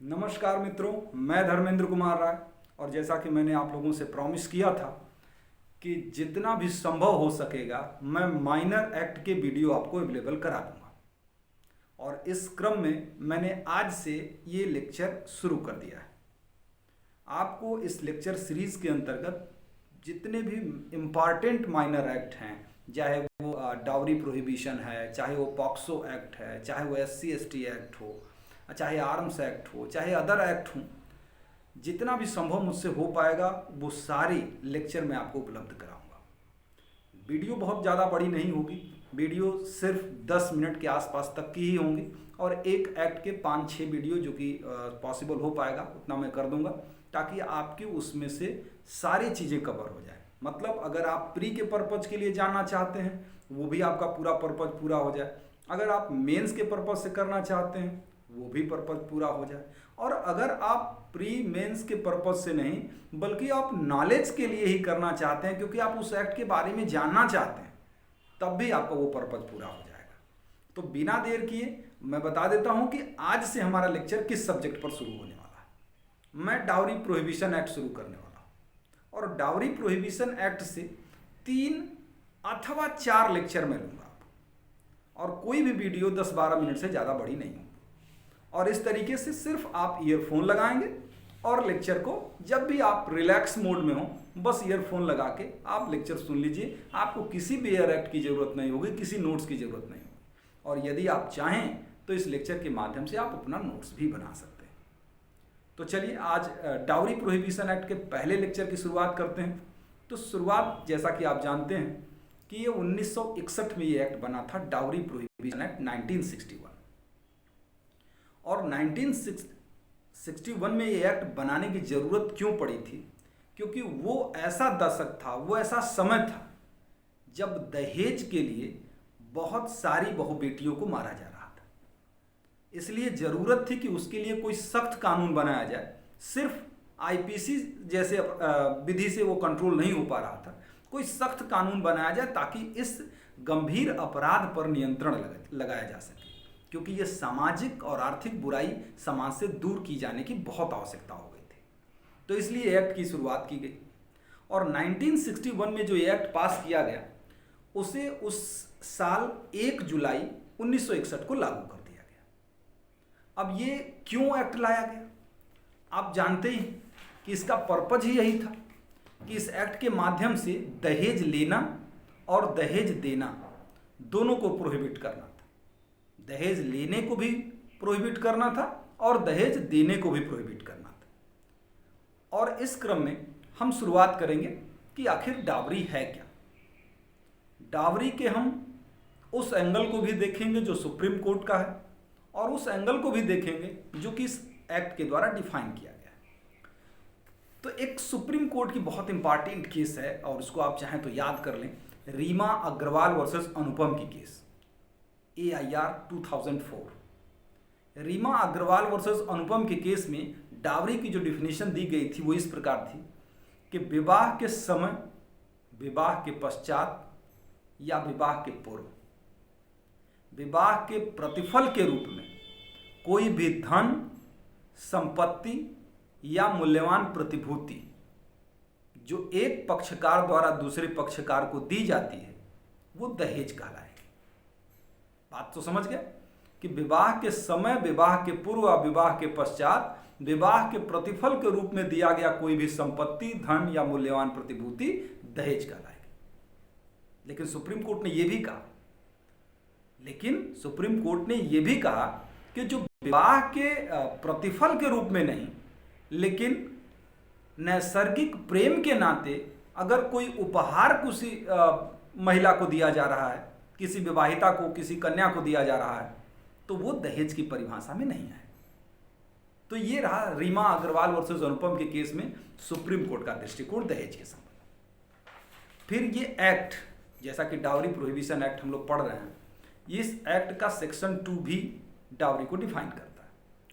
नमस्कार मित्रों, मैं धर्मेंद्र कुमार राय। और जैसा कि मैंने आप लोगों से प्रॉमिस किया था कि जितना भी संभव हो सकेगा मैं माइनर एक्ट के वीडियो आपको अवेलेबल करा दूंगा। और इस क्रम में मैंने आज से ये लेक्चर शुरू कर दिया है। आपको इस लेक्चर सीरीज के अंतर्गत जितने भी इम्पॉर्टेंट माइनर एक्ट हैं, चाहे वो डाउरी प्रोहिबिशन है, चाहे वो पॉक्सो एक्ट है, चाहे वो SC/ST एक्ट हो, चाहे आर्म्स एक्ट हो, चाहे अदर एक्ट हो, जितना भी संभव मुझसे हो पाएगा वो सारी लेक्चर मैं आपको उपलब्ध कराऊंगा। वीडियो बहुत ज़्यादा बड़ी नहीं होगी, वीडियो सिर्फ 10 मिनट के आसपास तक की ही होंगी और एक एक्ट के 5-6 वीडियो जो कि पॉसिबल हो पाएगा उतना मैं कर दूंगा, ताकि आपकी उसमें से सारी चीज़ें कवर हो जाए। मतलब अगर आप प्री के पर्पज़ के लिए जानना चाहते हैं वो भी आपका पूरा पर्पज़ पूरा हो जाए, अगर आप मेंस के पर्पज़ से करना चाहते हैं वो भी पर्पज़ पूरा हो जाए, और अगर आप प्री मेंस के पर्पज़ से नहीं बल्कि आप नॉलेज के लिए ही करना चाहते हैं क्योंकि आप उस एक्ट के बारे में जानना चाहते हैं, तब भी आपका वो पर्पज़ पूरा हो जाएगा। तो बिना देर किए मैं बता देता हूं कि आज से हमारा लेक्चर किस सब्जेक्ट पर शुरू होने वाला है। मैं डाउरी प्रोहिबिशन एक्ट शुरू करने वाला हूं और डाउरी प्रोहिबिशन एक्ट से 3 अथवा 4 लेक्चर मैं लूँगा, और कोई भी वीडियो 10-12 मिनट से ज़्यादा बड़ी नहीं होगी। और इस तरीके से सिर्फ आप ईयरफोन लगाएंगे और लेक्चर को जब भी आप रिलैक्स मोड में हो बस ईयरफोन लगा के आप लेक्चर सुन लीजिए। आपको किसी भी एयर एक्ट की ज़रूरत नहीं होगी, किसी नोट्स की ज़रूरत नहीं होगी, और यदि आप चाहें तो इस लेक्चर के माध्यम से आप अपना नोट्स भी बना सकते हैं। तो चलिए आज डाउरी प्रोहिबिशन एक्ट के पहले लेक्चर की शुरुआत करते हैं। तो शुरुआत जैसा कि आप जानते हैं कि ये 1961 में ये एक्ट बना था, डाउरी प्रोहिबिशन एक्ट 1961। और 1961 में ये एक्ट बनाने की ज़रूरत क्यों पड़ी थी? क्योंकि वो ऐसा दशक था, वो ऐसा समय था जब दहेज के लिए बहुत सारी बहु बेटियों को मारा जा रहा था। इसलिए ज़रूरत थी कि उसके लिए कोई सख्त कानून बनाया जाए। सिर्फ IPC जैसे विधि से वो कंट्रोल नहीं हो पा रहा था, कोई सख्त कानून बनाया जाए ताकि इस गंभीर अपराध पर नियंत्रण लगाया जा सके, क्योंकि ये सामाजिक और आर्थिक बुराई समाज से दूर की जाने की बहुत आवश्यकता हो गई थी। तो इसलिए एक्ट की शुरुआत की गई और 1961 में जो ये एक्ट पास किया गया उसे उस साल 1 जुलाई 1961 को लागू कर दिया गया। अब ये क्यों एक्ट लाया गया? आप जानते ही कि इसका पर्पज ही यही था कि इस एक्ट के माध्यम से दहेज लेना और दहेज देना दोनों को प्रोहिबिट करना था। दहेज लेने को भी प्रोहिबिट करना था और दहेज देने को भी प्रोहिबिट करना था। और इस क्रम में हम शुरुआत करेंगे कि आखिर डावरी है क्या। डावरी के हम उस एंगल को भी देखेंगे जो सुप्रीम कोर्ट का है, और उस एंगल को भी देखेंगे जो कि इस एक्ट के द्वारा डिफाइन किया गया है। तो एक सुप्रीम कोर्ट की बहुत इंपॉर्टेंट केस है और उसको आप चाहें तो याद कर लें, रीमा अग्रवाल वर्सेस अनुपम की case, AIR 2004। Reema Agarwal versus Anupam के केस में डावरी की जो डिफिनेशन दी गई थी वो इस प्रकार थी कि विवाह के समय, विवाह के पश्चात या विवाह के पूर्व, विवाह के प्रतिफल के रूप में कोई भी धन, संपत्ति या मूल्यवान प्रतिभूति जो एक पक्षकार द्वारा दूसरे पक्षकार को दी जाती है वो दहेज कहलाएगी। बात तो समझ गए कि विवाह के समय, विवाह के पूर्व और विवाह के पश्चात विवाह के प्रतिफल के रूप में दिया गया कोई भी संपत्ति, धन या मूल्यवान प्रतिभूति दहेज कहलाएगी। लेकिन सुप्रीम कोर्ट ने यह भी कहा कि जो विवाह के प्रतिफल के रूप में नहीं लेकिन नैसर्गिक प्रेम के नाते अगर कोई उपहार किसी महिला को दिया जा रहा है, किसी विवाहिता को, किसी कन्या को दिया जा रहा है, तो वो दहेज की परिभाषा में नहीं है। तो ये रहा रीमा अग्रवाल वर्सेस अनुपम के केस में सुप्रीम कोर्ट का दृष्टिकोण दहेज के संबंध। फिर ये एक्ट, जैसा कि डाउरी प्रोहिबिशन एक्ट हम लोग पढ़ रहे हैं, इस एक्ट का सेक्शन 2 भी डाउरी को डिफाइन करता है।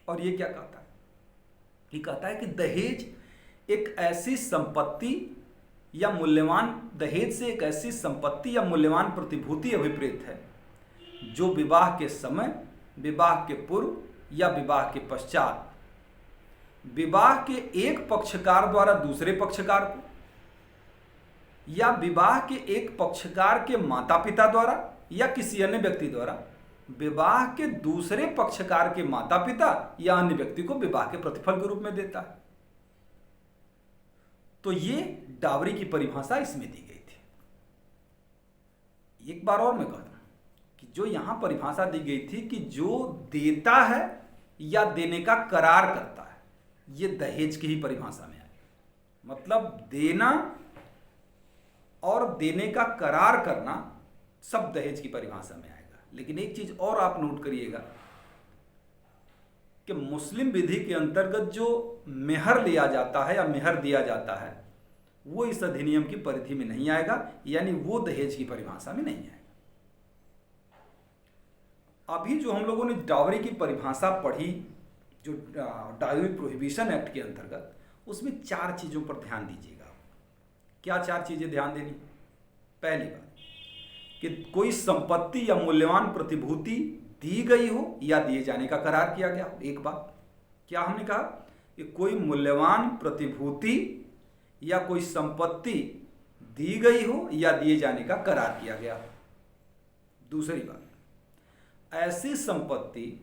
और ये क्या कहता है? ये कहता है कि दहेज एक ऐसी संपत्ति या मूल्यवान, दहेज से एक ऐसी संपत्ति या मूल्यवान प्रतिभूति अभिप्रेत है जो विवाह के समय, विवाह के पूर्व या विवाह के पश्चात विवाह के एक पक्षकार द्वारा दूसरे पक्षकार को, या विवाह के एक पक्षकार के माता पिता द्वारा या किसी अन्य व्यक्ति द्वारा विवाह के दूसरे पक्षकार के माता पिता या अन्य व्यक्ति को विवाह के प्रतिफल के रूप में देता है। तो ये डावरी की परिभाषा इसमें दी गई थी। एक बार और मैं कह दूं कि जो यहां परिभाषा दी गई थी कि जो देता है या देने का करार करता है, ये दहेज की ही परिभाषा में आएगा। मतलब देना और देने का करार करना सब दहेज की परिभाषा में आएगा। लेकिन एक चीज और आप नोट करिएगा कि मुस्लिम विधि के अंतर्गत जो मेहर लिया जाता है या मेहर दिया जाता है वो इस अधिनियम की परिधि में नहीं आएगा, यानी वो दहेज की परिभाषा में नहीं आएगा। अभी जो हम लोगों ने डावरी की परिभाषा पढ़ी, जो डावरी प्रोहिबिशन एक्ट के अंतर्गत, उसमें 4 चीजों पर ध्यान दीजिएगा। क्या 4 चीजें ध्यान देनी? पहली बात कि कोई संपत्ति या मूल्यवान प्रतिभूति दी गई हो या दिए जाने का करार किया गया हो। एक बात क्या हमने कहा कि कोई मूल्यवान प्रतिभूति या कोई संपत्ति दी गई हो या दिए जाने का करार किया गया हो। दूसरी बात, ऐसी संपत्ति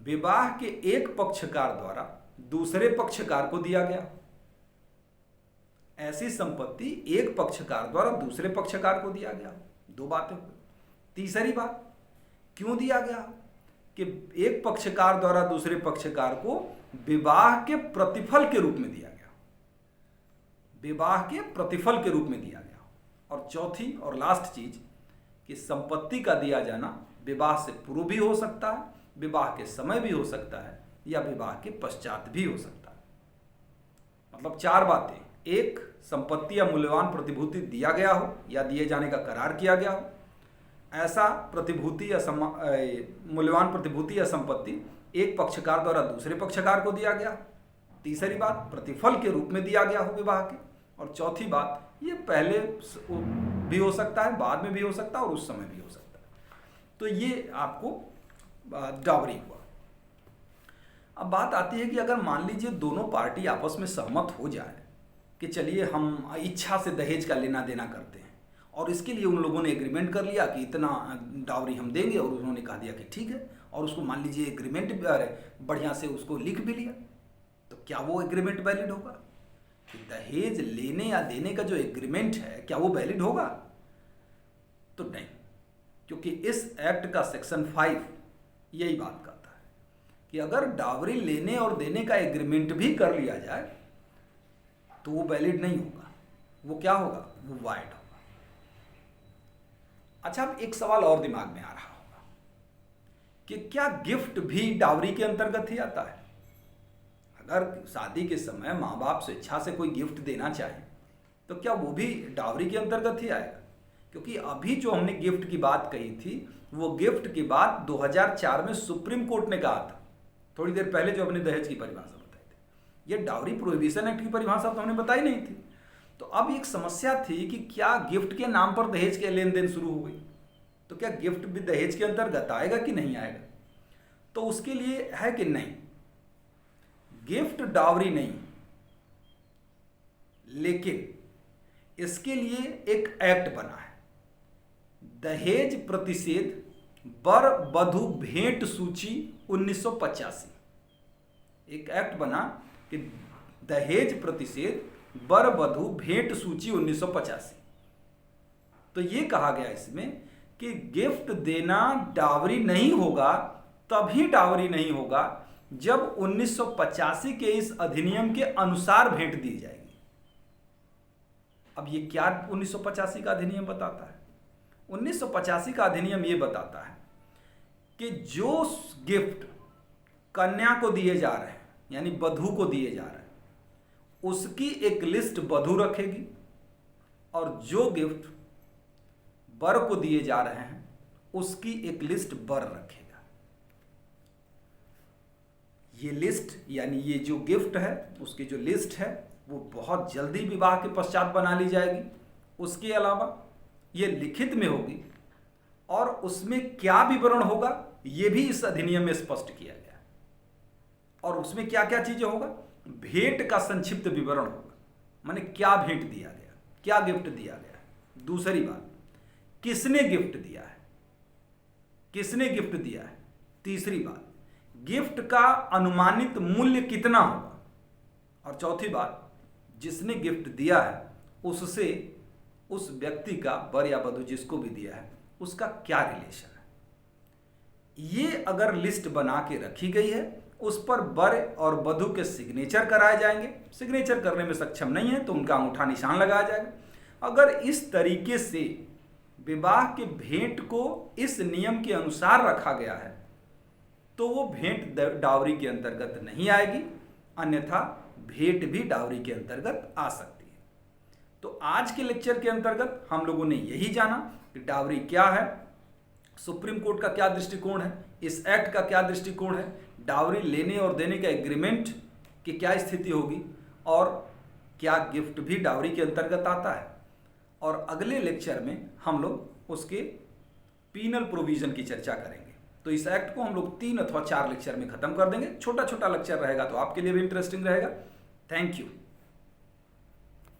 विवाह के एक पक्षकार द्वारा दूसरे पक्षकार को दिया गया। ऐसी संपत्ति एक पक्षकार द्वारा दूसरे पक्षकार को दिया गया। 2 बातें हुई। तीसरी बात, क्यों दिया गया कि एक पक्षकार द्वारा दूसरे पक्षकार को विवाह के प्रतिफल के रूप में दिया गया। विवाह के प्रतिफल के रूप में दिया गया। और चौथी और लास्ट चीज कि संपत्ति का दिया जाना विवाह से पूर्व भी हो सकता है, विवाह के समय भी हो सकता है, या विवाह के पश्चात भी हो सकता है। मतलब 4 बातें। एक, संपत्ति या मूल्यवान प्रतिभूति दिया गया हो या दिए जाने का करार किया गया हो। ऐसा प्रतिभूति या मूल्यवान प्रतिभूति या संपत्ति एक पक्षकार द्वारा दूसरे पक्षकार को दिया गया। तीसरी बात, प्रतिफल के रूप में दिया गया हो विवाह के। और चौथी बात, ये पहले भी हो सकता है, बाद में भी हो सकता है और उस समय भी हो सकता है। तो ये आपको डावरी हुआ। अब बात आती है कि अगर मान लीजिए दोनों पार्टी आपस में सहमत हो जाए कि चलिए हम इच्छा से दहेज का लेना देना करते हैं, और इसके लिए उन लोगों ने एग्रीमेंट कर लिया कि इतना डावरी हम देंगे, और उन्होंने कहा दिया कि ठीक है, और उसको मान लीजिए एग्रीमेंट बढ़िया से उसको लिख भी लिया, तो क्या वो एग्रीमेंट वैलिड होगा? कि दहेज लेने या देने का जो एग्रीमेंट है क्या वो वैलिड होगा? तो नहीं, क्योंकि इस एक्ट का सेक्शन 5 यही बात करता है कि अगर डावरी लेने और देने का एग्रीमेंट भी कर लिया जाए तो वो वैलिड नहीं होगा। वो क्या होगा? वो वाइड होगा। अच्छा, अब एक सवाल और दिमाग में आ रहा होगा कि क्या गिफ्ट भी डावरी के अंतर्गत ही आता है? अगर शादी के समय माँ बाप स्वेच्छा से कोई गिफ्ट देना चाहे तो क्या वो भी डावरी के अंतर्गत ही आएगा? क्योंकि अभी जो हमने गिफ्ट की बात कही थी वो गिफ्ट की बात 2004 में सुप्रीम कोर्ट ने कहा था। थोड़ी देर पहले जो हमने दहेज की परिभाषा बताई थी, ये डावरी प्रोहिबिशन एक्ट की परिभाषा तो हमने बताई नहीं थी। तो अब एक समस्या थी कि क्या गिफ्ट के नाम पर दहेज के लेन देन शुरू हो गई, तो क्या गिफ्ट भी दहेज के अंतर्गत आएगा कि नहीं आएगा? तो उसके लिए है कि नहीं, गिफ्ट डावरी नहीं, लेकिन इसके लिए एक एक्ट बना है, दहेज प्रतिषेध वर वधु भेंट सूची 1985। एक एक्ट बना कि दहेज प्रतिषेध वर वधु भेंट सूची 1985। तो ये कहा गया इसमें कि गिफ्ट देना डावरी नहीं होगा, तभी डावरी नहीं होगा जब 1985 के इस अधिनियम के अनुसार भेंट दी जाएगी। अब ये क्या 1985 का अधिनियम बताता है? 1985 का अधिनियम ये बताता है कि जो गिफ्ट कन्या को दिए जा रहे हैं, यानी वधू को दिए जा रहे हैं, उसकी एक लिस्ट वधू रखेगी, और जो गिफ्ट वर को दिए जा रहे हैं उसकी एक लिस्ट वर रखेगा। ये लिस्ट, यानी ये जो गिफ्ट है उसकी जो लिस्ट है वो बहुत जल्दी विवाह के पश्चात बना ली जाएगी। उसके अलावा ये लिखित में होगी, और उसमें क्या विवरण होगा ये भी इस अधिनियम में स्पष्ट किया गया है। और उसमें क्या क्या चीजें होगा? भेंट का संक्षिप्त विवरण होगा, माने क्या भेंट दिया गया, क्या गिफ्ट दिया गया। दूसरी बात, किसने गिफ्ट दिया है, किसने गिफ्ट दिया है। तीसरी बात, गिफ्ट का अनुमानित मूल्य कितना होगा। और चौथी बात, जिसने गिफ्ट दिया है उससे उस व्यक्ति का, वर या वधू जिसको भी दिया है, उसका क्या रिलेशन है। ये अगर लिस्ट बना के रखी गई है, उस पर वर और वधू के सिग्नेचर कराए जाएंगे। सिग्नेचर करने में सक्षम नहीं है तो उनका अंगूठा निशान लगाया जाएगा। अगर इस तरीके से विवाह के भेंट को इस नियम के अनुसार रखा गया है तो वो भेंट डावरी के अंतर्गत नहीं आएगी, अन्यथा भेंट भी डावरी के अंतर्गत आ सकती है। तो आज के लेक्चर के अंतर्गत हम लोगों ने यही जाना कि डावरी क्या है, सुप्रीम कोर्ट का क्या दृष्टिकोण है, इस एक्ट का क्या दृष्टिकोण है, डावरी लेने और देने का एग्रीमेंट की क्या स्थिति होगी, और क्या गिफ्ट भी डावरी के अंतर्गत आता है। और अगले लेक्चर में हम लोग उसके पीनल प्रोविजन की चर्चा करेंगे। तो इस एक्ट को हम लोग 3 अथवा 4 लेक्चर में खत्म कर देंगे। छोटा छोटा लेक्चर रहेगा तो आपके लिए भी इंटरेस्टिंग रहेगा। Thank you.